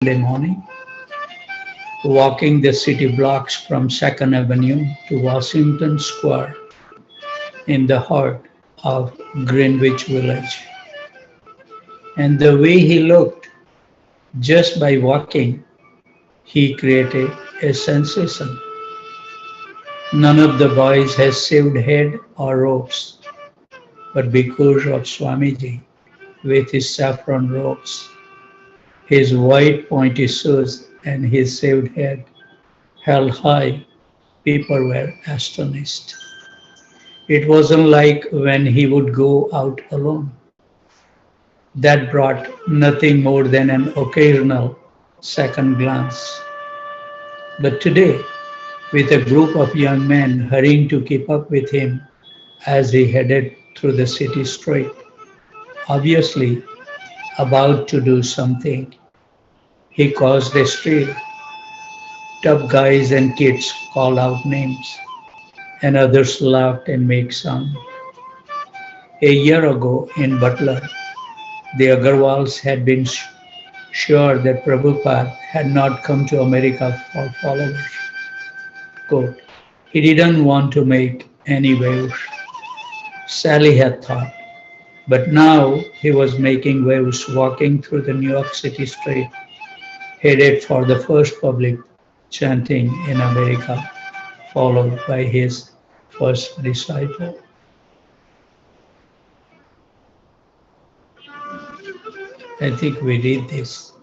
Sunday morning, walking the city blocks from 2nd Avenue to Washington Square in the heart of Greenwich Village. And the way he looked, just by walking, he created a sensation. None of the boys has shaved head or robes, but because of Swamiji, with his saffron robes, his white pointy shoes, and his shaved head held high, people were astonished. It wasn't like when he would go out alone. That brought nothing more than an occasional second glance. But today, with a group of young men hurrying to keep up with him as he headed through the city street, obviously about to do something, he caused a stir. Tough guys and kids called out names, and others laughed and made sound. A year ago in Butler, the Agarwals had been sure that Prabhupada had not come to America for followers. Quote, he didn't want to make any waves, Sally had thought. But now he was making waves walking through the New York City street, headed for the first public chanting in America, followed by his first disciple. I think we did this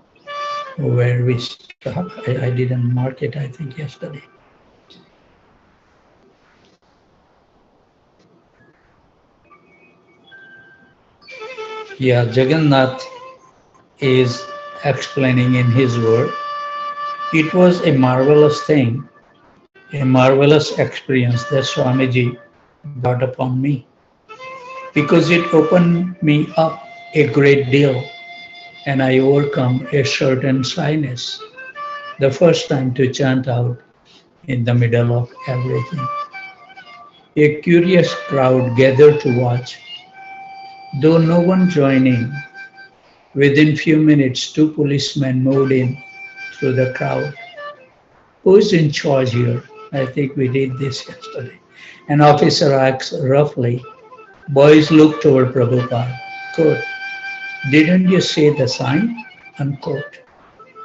where we stopped. I didn't mark it, I think, yesterday. Yeah, Jagannath is explaining in his word, it was a marvelous thing, a marvelous experience that Swamiji brought upon me, because it opened me up a great deal and I overcome a certain shyness the first time to chant out in the middle of everything. A curious crowd gathered to watch, though no one joined in. Within few minutes, two policemen moved in through the crowd. Who is in charge here? I think we did this yesterday. An officer asked roughly. Boys looked toward Prabhupada. Quote, didn't you see the sign? Unquote.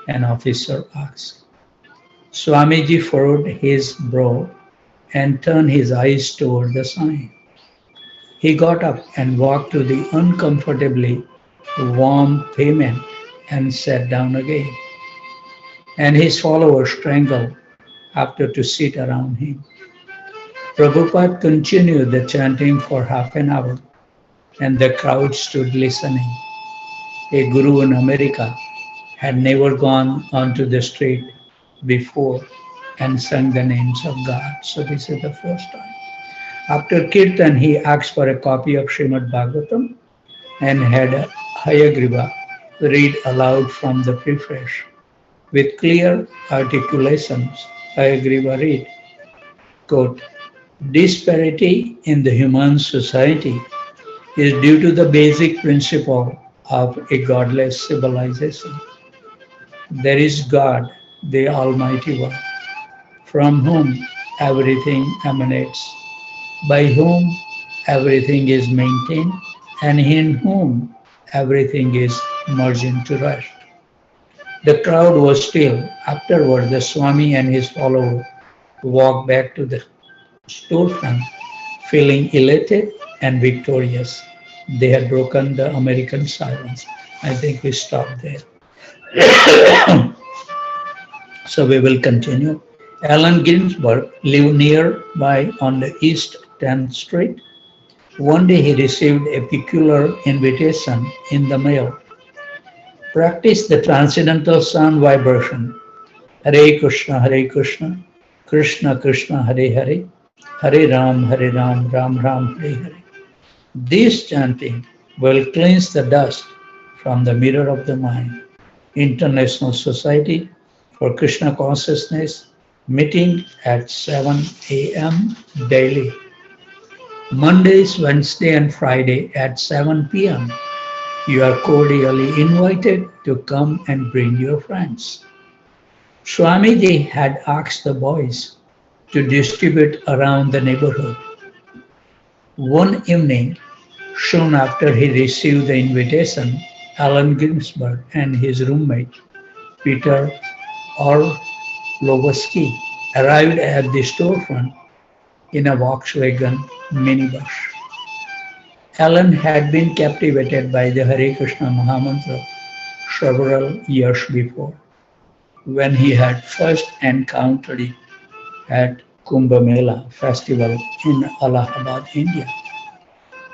An officer asked. Swamiji furrowed his brow and turned his eyes toward the sign. He got up and walked to the uncomfortably warm pavement and sat down again. And his followers strangled after to sit around him. Prabhupada continued the chanting for half an hour, and the crowd stood listening. A guru in America had never gone onto the street before and sung the names of God. So this is the first time. After Kirtan, he asked for a copy of Srimad Bhagavatam and had Hayagriva read aloud from the preface. With clear articulations, Hayagriva read, quote, disparity in the human society is due to the basic principle of a godless civilization. There is God, the Almighty One, from whom everything emanates, by whom everything is maintained, and in whom everything is merged into rest. The crowd was still. Afterward, the Swami and his followers walked back to the storefront, feeling elated and victorious. They had broken the American silence. I think we stopped there. So we will continue. Allen Ginsberg lived nearby on the East 10th Street. One day he received a peculiar invitation in the mail. Practice the transcendental sound vibration. Hare Krishna, Krishna Krishna, Hare Hare, Hare Ram, Ram Ram, Hare Hare. This chanting will cleanse the dust from the mirror of the mind. International Society for Krishna Consciousness, meeting at 7 a.m. daily. Mondays, Wednesday and Friday at 7 p.m. You are cordially invited to come and bring your friends. Swamiji had asked the boys to distribute around the neighborhood. One evening, soon after he received the invitation, Allen Ginsberg and his roommate Peter Orlovsky arrived at the storefront in a Volkswagen minibus. Allen had been captivated by the Hare Krishna Mahamantra several years before, when he had first encountered it at Kumbh Mela festival in Allahabad, India,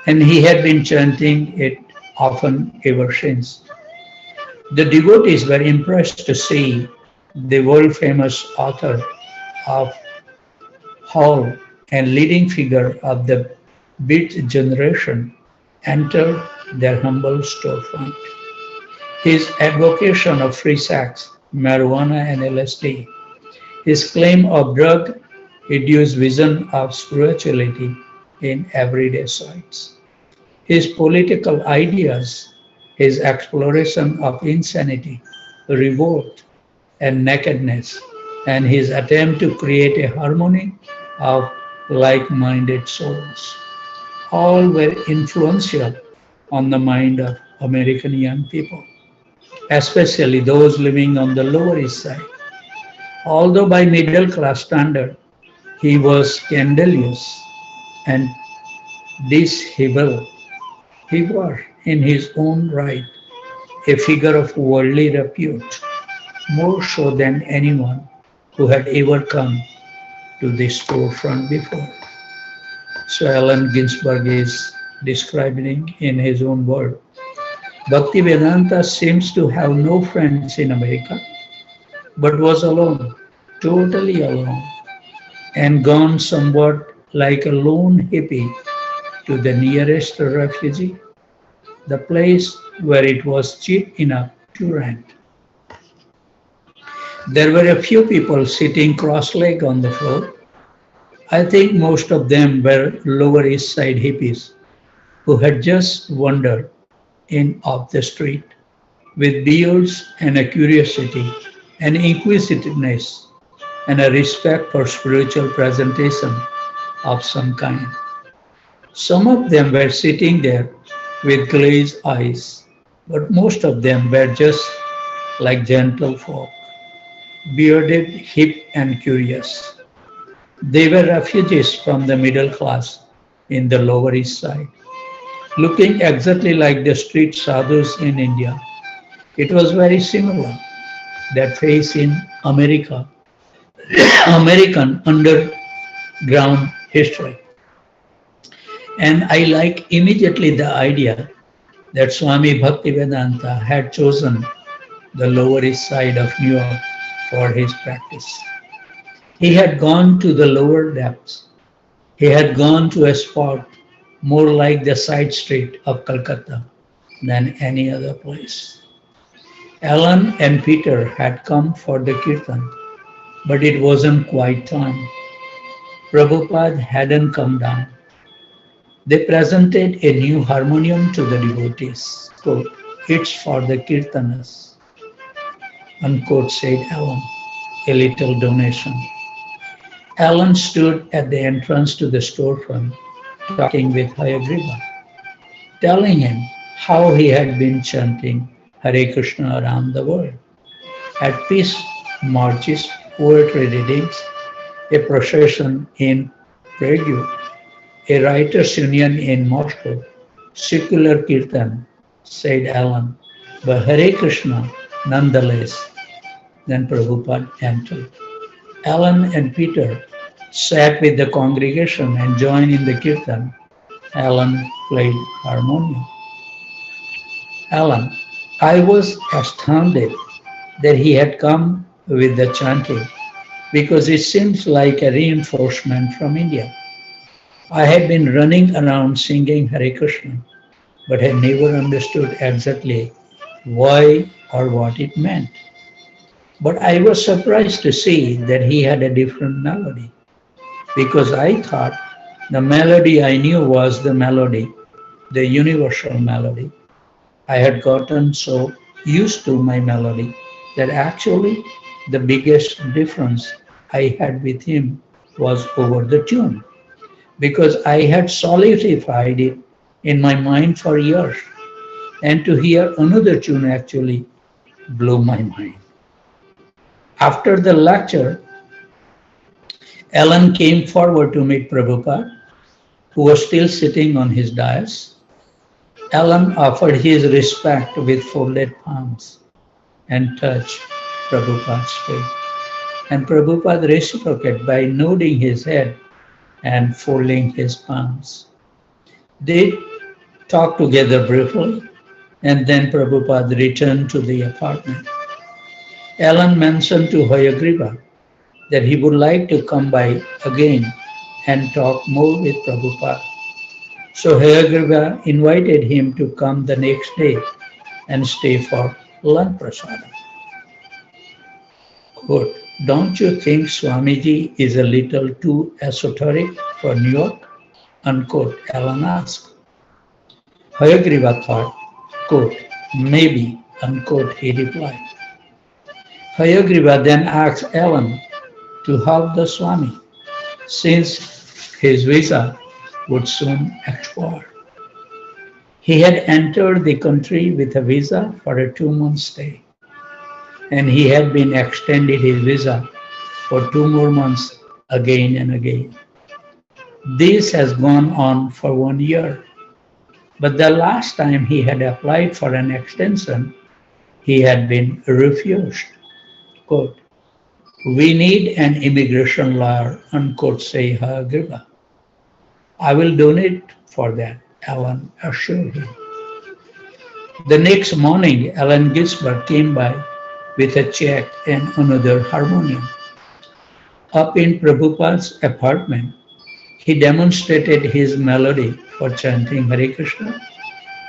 and he had been chanting it often ever since. The devotees were impressed to see the world-famous author of Hall and leading figure of the Beat generation enter their humble storefront. His advocacy of free sex, marijuana and LSD, his claim of drug-induced vision of spirituality in everyday sights, his political ideas, his exploration of insanity, revolt, and nakedness, and his attempt to create a harmony of like-minded souls, all were influential on the mind of American young people, especially those living on the Lower East Side. Although by middle class standard he was scandalous and dishevelled, he was in his own right a figure of worldly repute, more so than anyone who had ever come to the storefront before. So Allen Ginsberg is describing in his own word. Bhaktivedanta seems to have no friends in America, but was alone, totally alone, and gone somewhat like a lone hippie to the nearest refugee, the place where it was cheap enough to rent. There were a few people sitting cross-legged on the floor. I think most of them were Lower East Side hippies who had just wandered in off the street with beards and a curiosity, an inquisitiveness, and a respect for spiritual presentation of some kind. Some of them were sitting there with glazed eyes, but most of them were just like gentle folk, bearded, hip, and curious. They were refugees from the middle class in the Lower East Side, looking exactly like the street sadhus in India. It was very similar, that face in America, American underground history. And I like immediately the idea that Swami Bhaktivedanta had chosen the Lower East Side of New York for his practice. He had gone to the lower depths. He had gone to a spot more like the side street of Calcutta than any other place. Alan and Peter had come for the kirtan, but it wasn't quite time. Prabhupada hadn't come down. They presented a new harmonium to the devotees. Quote, "It's for the kirtanas," unquote, said Alan, a little donation. Alan stood at the entrance to the storefront, talking with Hayagriva, telling him how he had been chanting Hare Krishna around the world. At peace marches, poetry readings, a procession in Prague, a writers' union in Moscow, secular kirtan, said Alan, but Hare Krishna nonetheless. Then Prabhupada entered. Alan and Peter sat with the congregation and joined in the kirtan. Alan played harmonium. Alan, I was astounded that he had come with the chanting because it seems like a reinforcement from India. I had been running around singing Hare Krishna, but had never understood exactly why or what it meant. But I was surprised to see that he had a different melody, because I thought the melody I knew was the melody, the universal melody. I had gotten so used to my melody that actually the biggest difference I had with him was over the tune, because I had solidified it in my mind for years, and to hear another tune actually blew my mind. After the lecture, Alan came forward to meet Prabhupada, who was still sitting on his dais. Alan offered his respect with folded palms and touched Prabhupada's feet. And Prabhupada reciprocated by nodding his head and folding his palms. They talked together briefly, and then Prabhupada returned to the apartment. Alan mentioned to Hayagriva that he would like to come by again and talk more with Prabhupada. So Hayagriva invited him to come the next day and stay for lunch prasadam. Quote, "Don't you think Swamiji is a little too esoteric for New York?" Unquote, Alan asked. Hayagriva thought, quote, "Maybe," unquote, he replied. Hayagriva then asked Alan to help the Swami, since his visa would soon expire. He had entered the country with a visa for a 2-month stay, and he had been extended his visa for 2 more months again and again. This has gone on for 1 year, but the last time he had applied for an extension, he had been refused. Quote, "We need an immigration lawyer," unquote, say Hayagriva. "I will donate for that," Alan assured him. The next morning, Alan Gisbert came by with a check and another harmonium. Up in Prabhupada's apartment, he demonstrated his melody for chanting Hare Krishna,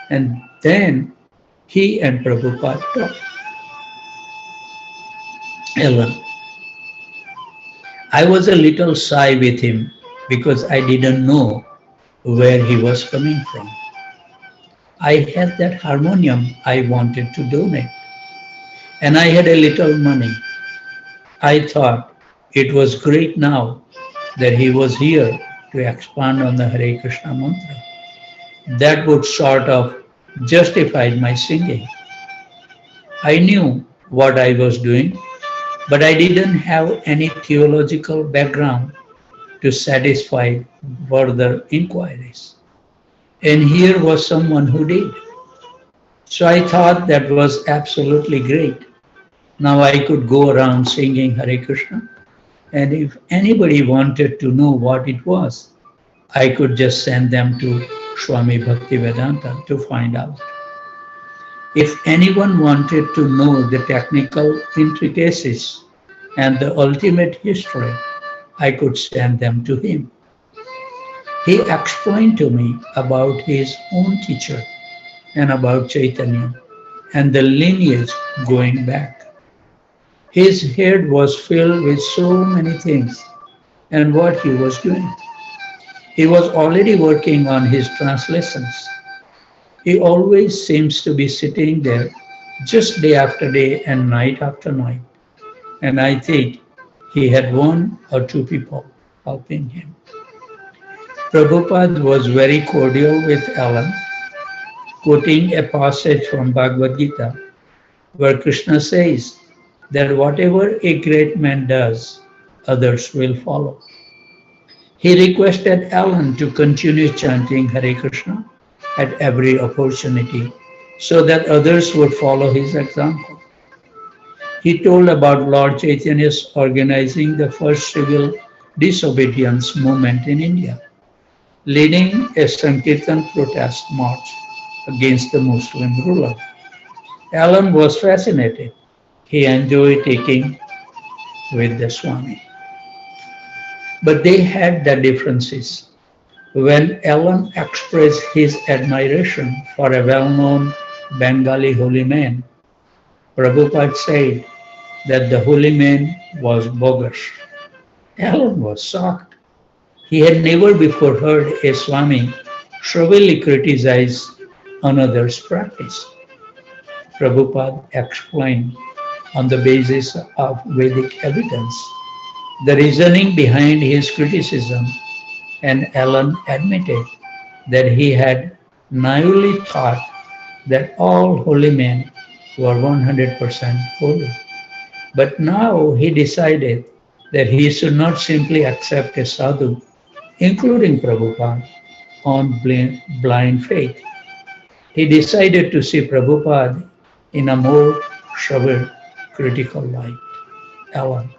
and then he and Prabhupada talked. Alan, I was a little shy with him because I didn't know where he was coming from. I had that harmonium I wanted to donate, and I had a little money. I thought it was great now that he was here to expand on the Hare Krishna mantra. That would sort of justify my singing. I knew what I was doing, but I didn't have any theological background to satisfy further inquiries. And here was someone who did. So I thought that was absolutely great. Now I could go around singing Hare Krishna, and if anybody wanted to know what it was, I could just send them to Swami Bhaktivedanta to find out. If anyone wanted to know the technical intricacies and the ultimate history, I could send them to him. He explained to me about his own teacher and about Chaitanya and the lineage going back. His head was filled with so many things and what he was doing. He was already working on his translations. He always seems to be sitting there just day after day and night after night. And I think he had 1 or 2 people helping him. Prabhupada was very cordial with Alan, quoting a passage from Bhagavad Gita where Krishna says that whatever a great man does, others will follow. He requested Alan to continue chanting Hare Krishna at every opportunity so that others would follow his example. He told about Lord Chaitanya's organizing the first civil disobedience movement in India, leading a Sankirtan protest march against the Muslim ruler. Alan was fascinated. He enjoyed taking with the Swami. But they had their differences. When Alan expressed his admiration for a well-known Bengali holy man, Prabhupada said that the holy man was bogus. Alan was shocked. He had never before heard a Swami severely criticize another's practice. Prabhupada explained on the basis of Vedic evidence the reasoning behind his criticism, and Allen admitted that he had naively thought that all holy men were 100% holy. But now he decided that he should not simply accept a sadhu, including Prabhupada, on blind faith. He decided to see Prabhupada in a more severe, critical light. Alan.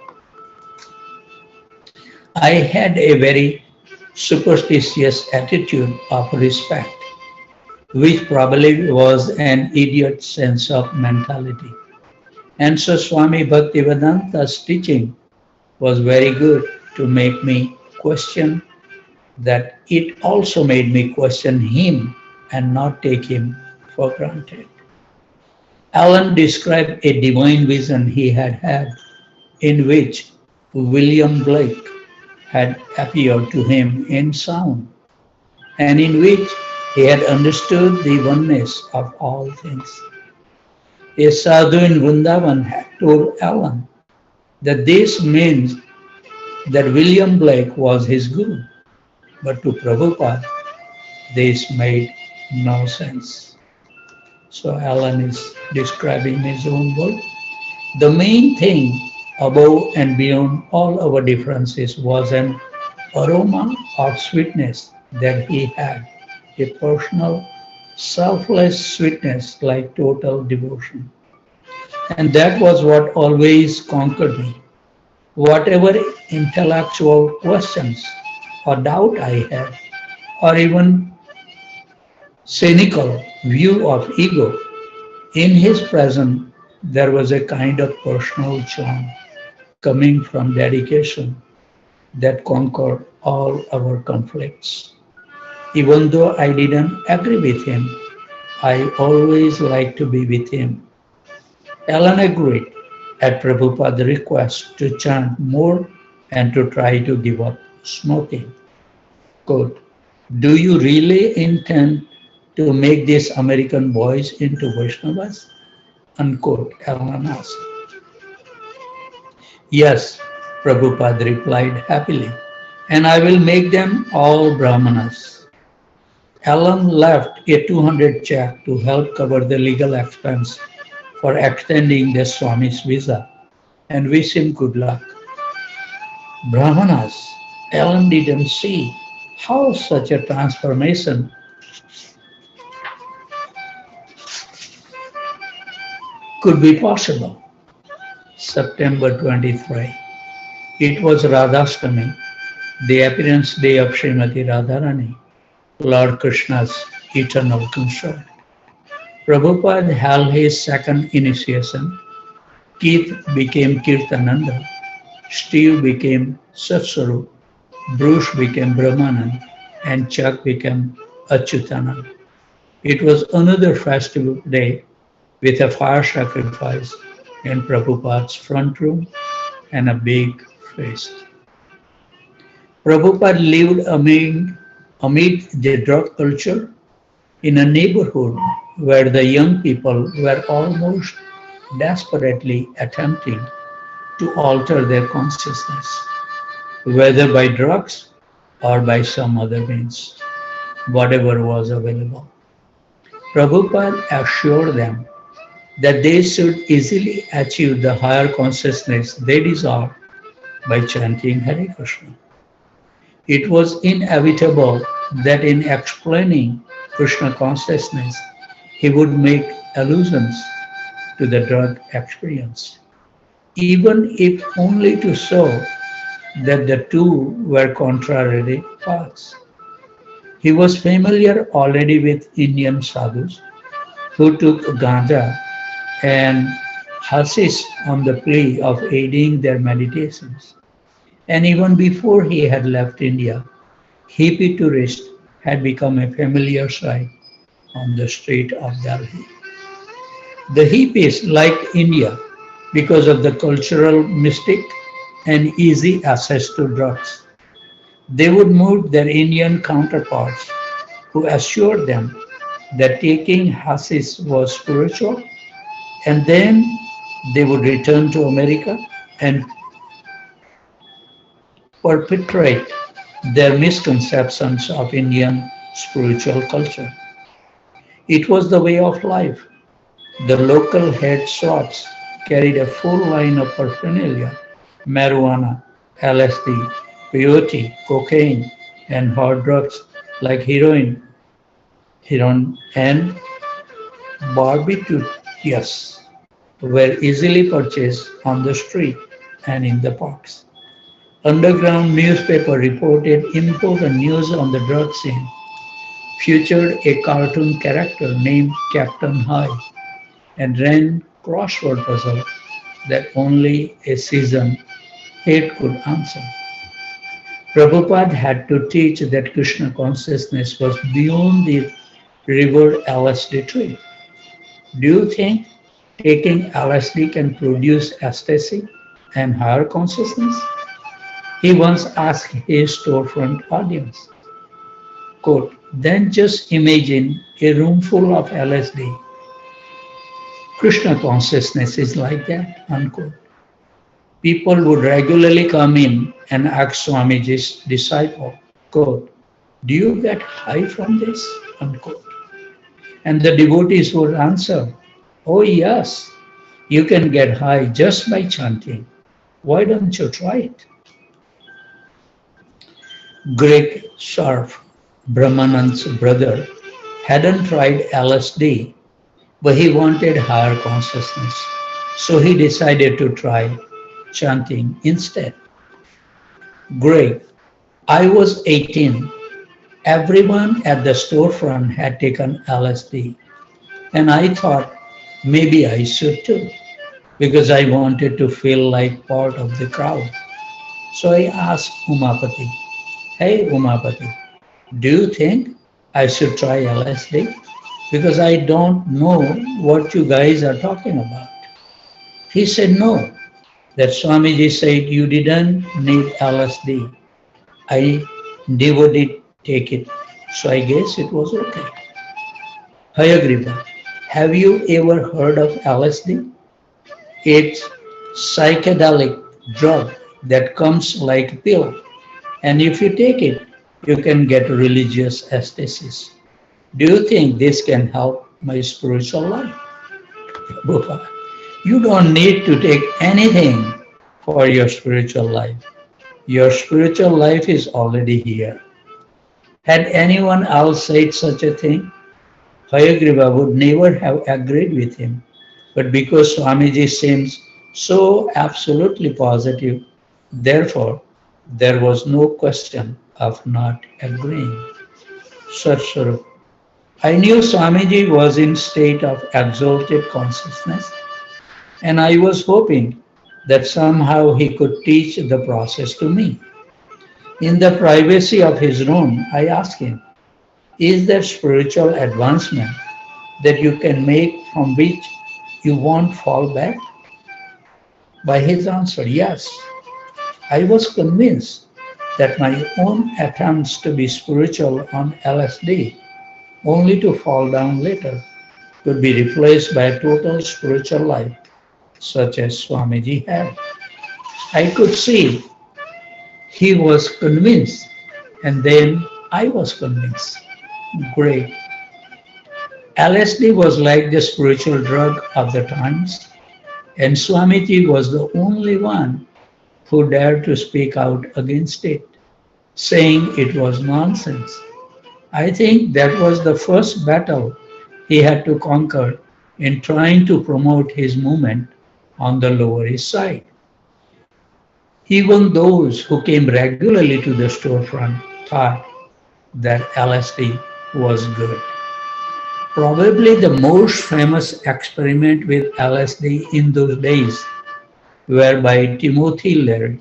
I had a very superstitious attitude of respect, which probably was an idiot sense of mentality. And so Swami Bhaktivedanta's teaching was very good to make me question that. It also made me question him and not take him for granted. Allen described a divine vision he had had in which William Blake had appeared to him in sound and in which he had understood the oneness of all things. A sadhu in Vrindavan had told Allen that this means that William Blake was his guru, but to Prabhupada, this made no sense. So Allen is describing his own work. The main thing above and beyond all our differences was an aroma of sweetness that he had, a personal, selfless sweetness like total devotion. And that was what always conquered me. Whatever intellectual questions or doubt I had, or even cynical view of ego, in his presence there was a kind of personal charm coming from dedication that conquered all our conflicts. Even though I didn't agree with him, I always liked to be with him. Alan agreed at Prabhupada's request to chant more and to try to give up smoking. Quote, do you really intend to make these American boys into Vaishnavas? Unquote, Alan asked. Yes, Prabhupada replied happily, and I will make them all Brahmanas. Alan left a 200 check to help cover the legal expense for extending the Swami's visa and wish him good luck. Brahmanas, Alan didn't see how such a transformation could be possible. September 23. It was Radhastami, the appearance day of Srimati Radharani, Lord Krishna's eternal consort. Prabhupada held his second initiation. Keith became Kirtananda, Steve became Satsaru, Bruce became Brahmanan, and Chuck became Achyutanand. It was another festival day with a fire sacrifice in Prabhupada's front room and a big feast. Prabhupada lived amid the drug culture in a neighborhood where the young people were almost desperately attempting to alter their consciousness, whether by drugs or by some other means, whatever was available. Prabhupada assured them that they should easily achieve the higher consciousness they desire by chanting Hare Krishna. It was inevitable that in explaining Krishna consciousness, he would make allusions to the drug experience, even if only to show that the two were contrary paths. He was familiar already with Indian sadhus who took ganja and hashish on the plea of aiding their meditations. And even before he had left India, hippie tourists had become a familiar sight on the street of Delhi. The hippies liked India because of the cultural mystic and easy access to drugs. They would move their Indian counterparts who assured them that taking hashish was spiritual And then they would return to America and perpetrate their misconceptions of Indian spiritual culture. It was the way of life. The local head shops carried a full line of paraphernalia: marijuana, LSD, peyote, cocaine, and hard drugs like heroin, and barbiturates were easily purchased on the street and in the parks. Underground newspaper reported important news on the drug scene, featured a cartoon character named Captain High, and ran crossword puzzle that only a seasoned head could answer. Prabhupada had to teach that Krishna consciousness was beyond the river LSD tree. Do you think taking LSD can produce ecstasy and higher consciousness? He once asked his storefront audience, quote, then just imagine a room full of LSD. Krishna consciousness is like that, unquote. People would regularly come in and ask Swamiji's disciple, quote, do you get high from this? Unquote. And the devotees would answer, oh yes, you can get high just by chanting. Why don't you try it? Greg Sharp, Brahmanand's brother, hadn't tried LSD, but he wanted higher consciousness. So he decided to try chanting instead. Greg, I was 18. Everyone at the storefront had taken LSD, and I thought maybe I should too, because I wanted to feel like part of the crowd. So I asked Umapati, hey Umapati, do you think I should try LSD? Because I don't know what you guys are talking about. He said no, that Swamiji said you didn't need LSD. I never did take it, so I guess it was okay. Hayagriva, have you ever heard of LSD? It's psychedelic drug that comes like a pill, and if you take it, you can get religious ecstasies. Do you think this can help my spiritual life? Prabhupada, you don't need to take anything for your spiritual life. Your spiritual life is already here. Had anyone else said such a thing, Hayagriva would never have agreed with him. But because Swamiji seems so absolutely positive, therefore, there was no question of not agreeing. Satsvarup, I knew Swamiji was in state of exalted consciousness, and I was hoping that somehow he could teach the process to me. In the privacy of his room, I asked him, is there spiritual advancement that you can make from which you won't fall back? By his answer, yes. I was convinced that my own attempts to be spiritual on LSD, only to fall down later, could be replaced by a total spiritual life, such as Swamiji had. I could see he was convinced, and then I was convinced. Great. LSD was like the spiritual drug of the times, and Swamiji was the only one who dared to speak out against it, saying it was nonsense. I think that was the first battle he had to conquer in trying to promote his movement on the Lower East Side. Even those who came regularly to the storefront thought that LSD was good. Probably the most famous experiment with LSD in those days were by Timothy Leary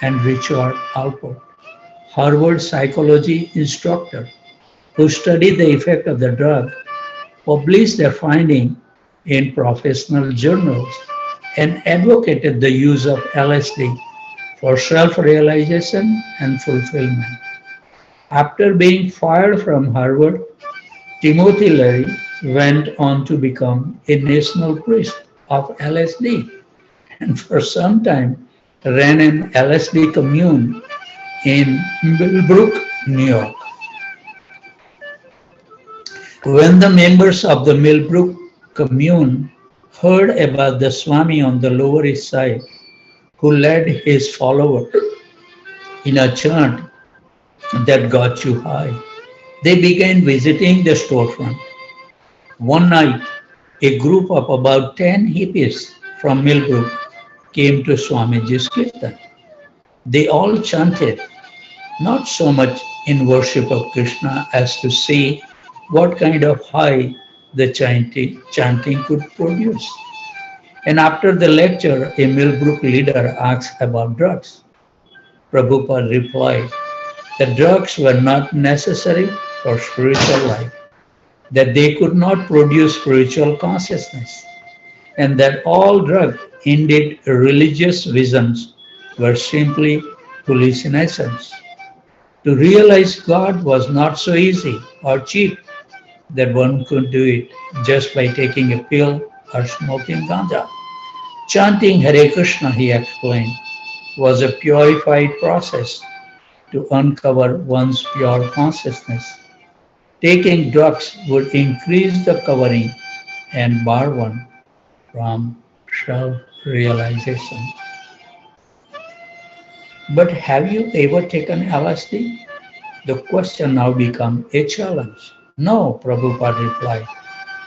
and Richard Alpert, Harvard psychology instructor, who studied the effect of the drug, published their finding in professional journals, and advocated the use of LSD for self-realization and fulfillment. After being fired from Harvard, Timothy Leary went on to become a national priest of LSD, and for some time ran an LSD commune in Millbrook, New York. When the members of the Millbrook commune heard about the Swami on the Lower East Side, who led his followers in a chant that got you high, they began visiting the storefront. One night, a group of about 10 hippies from Millbrook came to Swamiji's kirtan. They all chanted, not so much in worship of Krishna as to see what kind of high the chanting could produce. And after the lecture, a Millbrook leader asked about drugs. Prabhupada replied that drugs were not necessary for spiritual life, that they could not produce spiritual consciousness, and that all drugs, indeed religious visions, were simply hallucinations. To realize God was not so easy or cheap that one could do it just by taking a pill or smoking ganja. Chanting Hare Krishna, he explained, was a purified process to uncover one's pure consciousness. Taking drugs would increase the covering and bar one from self-realization. But have you ever taken LSD? The question now becomes a challenge. No, Prabhupada replied.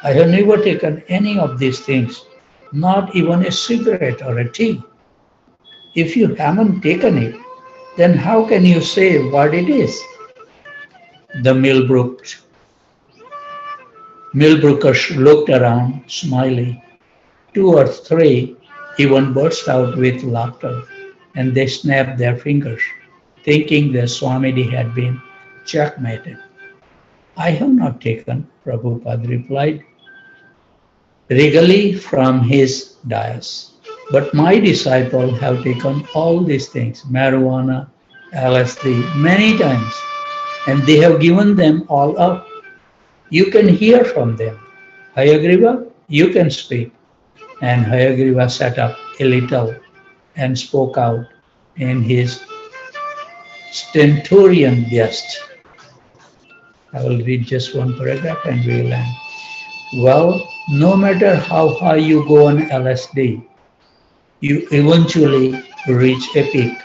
I have never taken any of these things, not even a cigarette or a tea. If you haven't taken it, then how can you say what it is? The Millbrookers looked around, smiling. Two or three even burst out with laughter, and they snapped their fingers, thinking the Swamiji had been checkmated. I have not taken, Prabhupada replied, regally from his dais. But my disciples have taken all these things, marijuana, LSD, many times, and they have given them all up. You can hear from them. Hayagriva, you can speak. And Hayagriva sat up a little and spoke out in his stentorian jest. I will read just one paragraph and we will end. Well, no matter how high you go on LSD, you eventually reach a peak,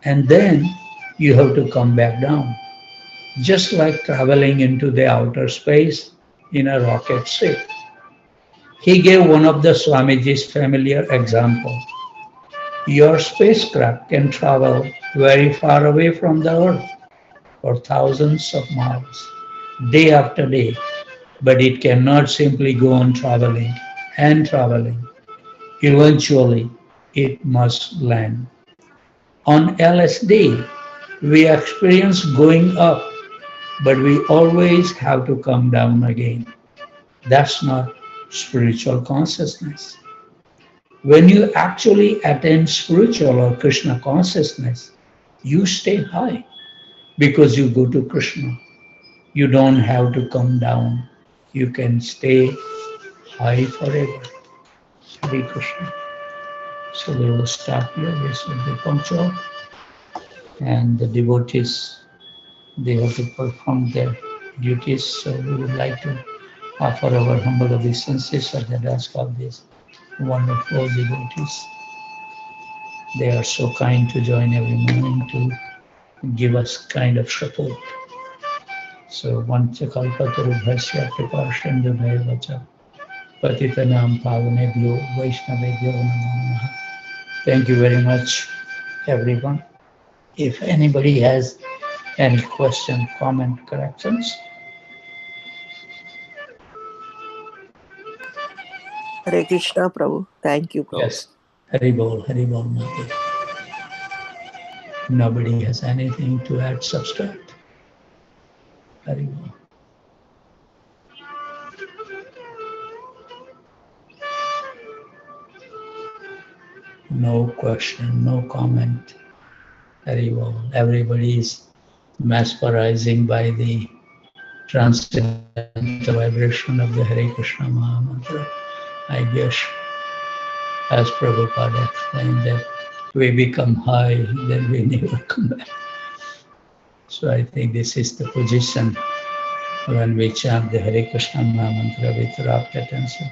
and then you have to come back down, just like traveling into the outer space in a rocket ship. He gave one of the Swamiji's familiar example. Your spacecraft can travel very far away from the Earth for thousands of miles, day after day, but it cannot simply go on traveling and traveling. Eventually, it must land. On LSD, we experience going up, but we always have to come down again. That's not spiritual consciousness. When you actually attain spiritual or Krishna consciousness, you stay high because you go to Krishna. You don't have to come down. You can stay high forever. Hare Krishna. So we will stop here. This will be punctual. And the devotees, they have to perform their duties. So we would like to offer our humble obeisances at the desk of these wonderful devotees. They are so kind to join every morning to give us kind of support. So vanchakalpatarubhasya kriparsindhubhaya vacha patitanam pavanebhyo vaishnavebhyo namo namaha. Thank you very much, everyone. If anybody has any question, comment, corrections. Hare Krishna, Prabhu. Thank you, Prabhu. Yes. Haribol, Haribol, Mate. Nobody has anything to add, subtract. Haribol. No question, no comment. Haribol. Everybody is mesmerizing by the transcendental vibration of the Hare Krishna Maha Mantra. I guess as Prabhupada explained, that we become high, then we never come back. So I think this is the position when we chant the Hare Krishna Maha Mantra with rapt attention.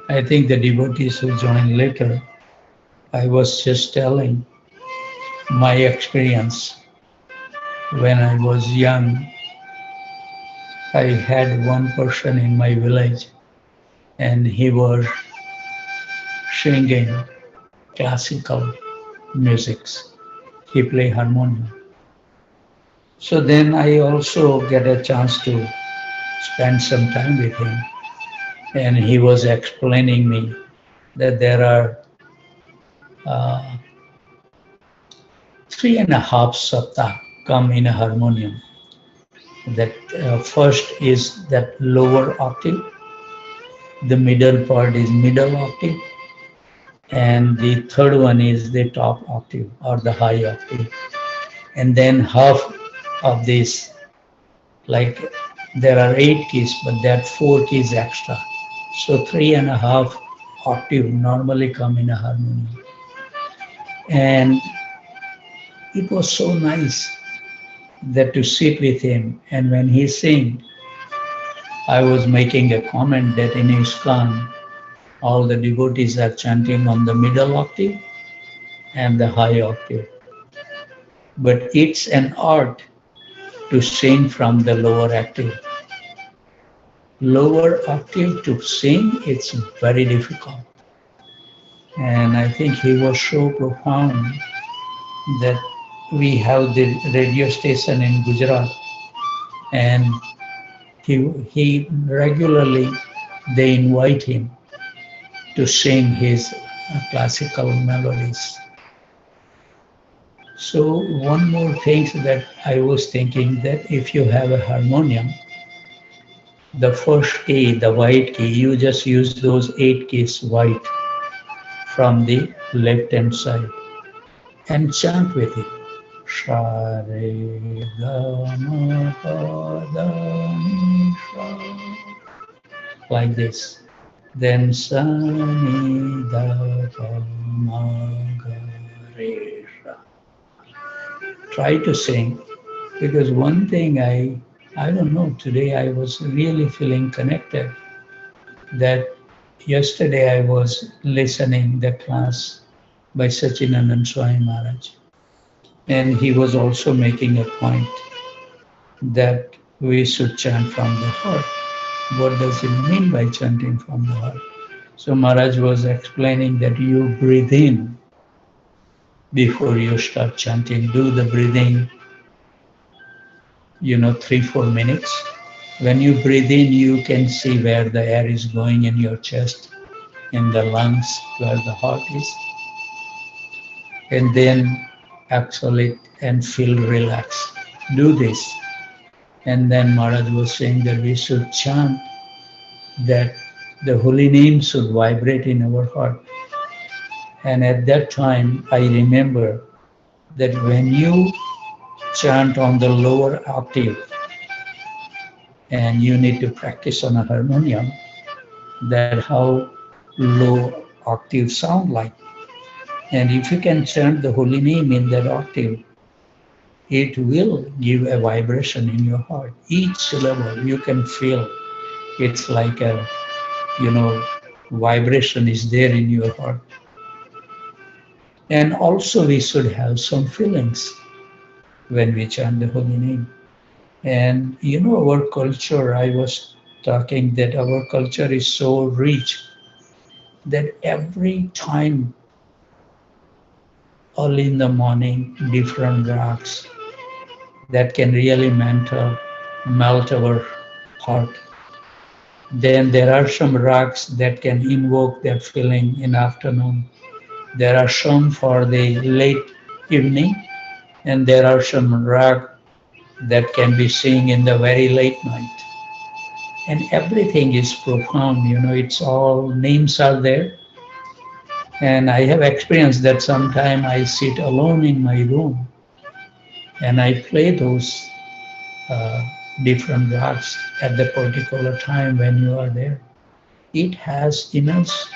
I think the devotees who join later, I was just telling my experience. When I was young, I had one person in my village and he was singing classical musics. He played harmonium. So then I also get a chance to spend some time with him. And he was explaining me that there are uh, 3.5 sapta come in a harmonium. That first is that lower octave, the middle part is middle octave, and the third one is the top octave or the high octave. And then half of this, like there are 8 keys, but that 4 keys extra. So 3.5 octave normally come in a harmonium. And it was so nice that to sit with him. And when he sing, I was making a comment that in ISKCON, all the devotees are chanting on the middle octave and the high octave. But it's an art to sing from the lower octave. Lower octave to sing, it's very difficult. And I think he was so profound that we have the radio station in Gujarat, and he regularly, they invite him to sing his classical melodies. So one more thing that I was thinking, that if you have a harmonium, the first key, the white key, you just use those 8 keys white from the left hand side and chant with it. Sha re ga ma pa da ni sha, like this. Then sa ni da pa ma ga re sha. Try to sing, because one thing I don't know, today I was really feeling connected, that yesterday I was listening the class by Sachinandan Swami Maharaj, and he was also making a point that we should chant from the heart. What does it mean by chanting from the heart? So Maharaj was explaining that you breathe in before you start chanting. Do the breathing, 3-4 minutes. When you breathe in, you can see where the air is going in your chest, in the lungs, where the heart is. And then exhale it and feel relaxed. Do this. And then Maharaj was saying that we should chant, that the holy name should vibrate in our heart. And at that time, I remember that when you chant on the lower octave, and you need to practice on a harmonium, that how low octaves sound like. And if you can chant the holy name in that octave, it will give a vibration in your heart. Each syllable you can feel, it's like a, vibration is there in your heart. And also we should have some feelings when we chant the holy name. And our culture, I was talking that our culture is so rich that every time, early in the morning, different rags that can really melt our heart. Then there are some rags that can invoke that feeling in afternoon. There are some for the late evening, and there are some rag that can be seen in the very late night. And everything is profound, it's all names are there. And I have experienced that sometime I sit alone in my room and I play those uh, different rags at the particular time when you are there. It has immense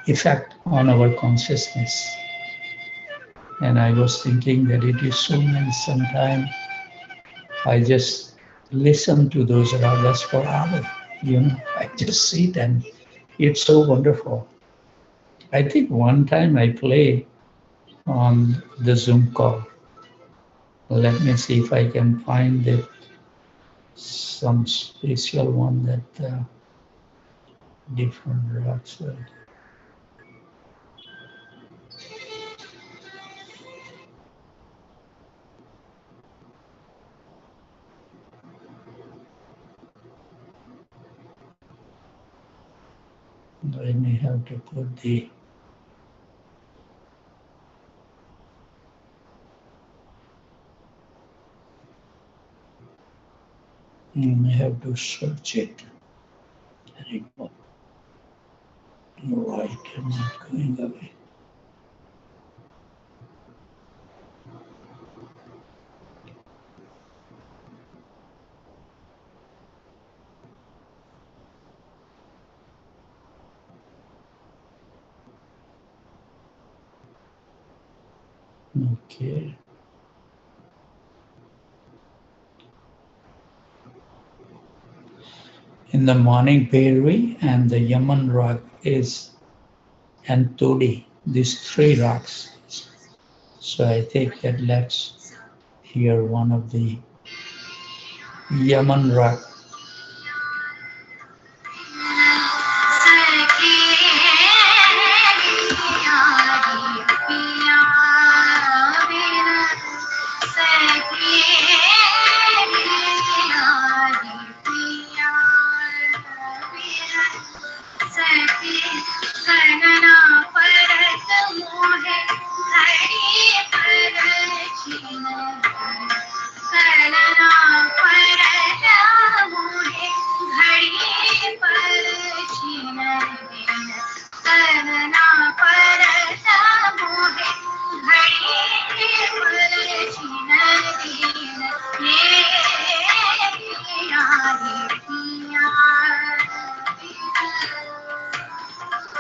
effect on our consciousness. And I was thinking that it is so nice sometimes I just listen to those ragas for hours. I just sit and it's so wonderful. I think one time I play on the Zoom call. Let me see if I can find it, some special one that different rags. I may have to put I have to search it. Right, I'm not going away. Okay. In the morning Bhairavi and the Yaman rag is and Todi, these three rags. So I think that let's hear one of the Yaman rag